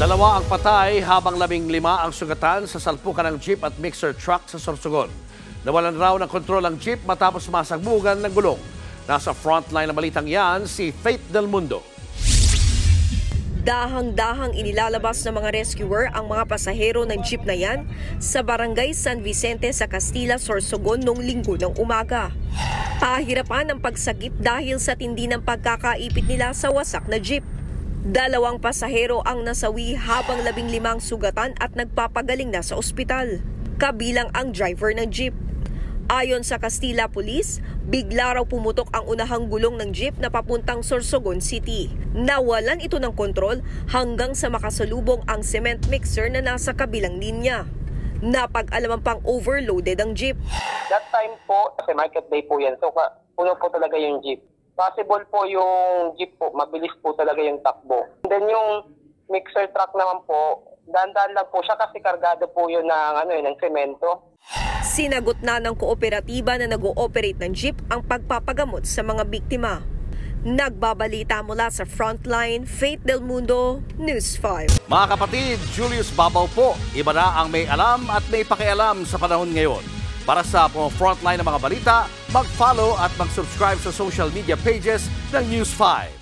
Dalawa ang patay habang 15 ang sugatan sa salpukan ng jeep at mixer truck sa Sorsogon. Nawalan raw ng kontrol ang jeep matapos masagbugan ng gulong. Nasa frontline ng balitang yan si Faith Del Mundo. Dahang-dahang inilalabas ng mga rescuer ang mga pasahero ng jeep na yan sa barangay San Vicente sa Castilla, Sorsogon noong linggo ng umaga. Pahirapan ang pagsagip dahil sa tindi ng pagkakaipit nila sa wasak na jeep. 2 pasahero ang nasawi habang 15 sugatan at nagpapagaling na sa ospital, kabilang ang driver ng jeep. Ayon sa Castilla Police, bigla raw pumutok ang unahang gulong ng jeep na papuntang Sorsogon City. Nawalan ito ng kontrol hanggang sa makasalubong ang cement mixer na nasa kabilang linya. Napag-alaman pang overloaded ang jeep. That time po, kasi market day po yan, so puno po talaga yung jeep. Possible po yung jeep po, mabilis po talaga yung takbo. And then yung mixer truck naman po, dandan lang po siya kasi kargado po yun ng semento. Sinagot na ng kooperatiba na nag-ooperate ng jeep ang pagpapagamot sa mga biktima. Nagbabalita mula sa Frontline, Faith Del Mundo, News 5. Mga kapatid, Julius Babaw po. Iba na ang may alam at may pakialam sa panahon ngayon. Para sa Frontline ng mga balita, mag-follow at mag-subscribe sa social media pages ng News 5.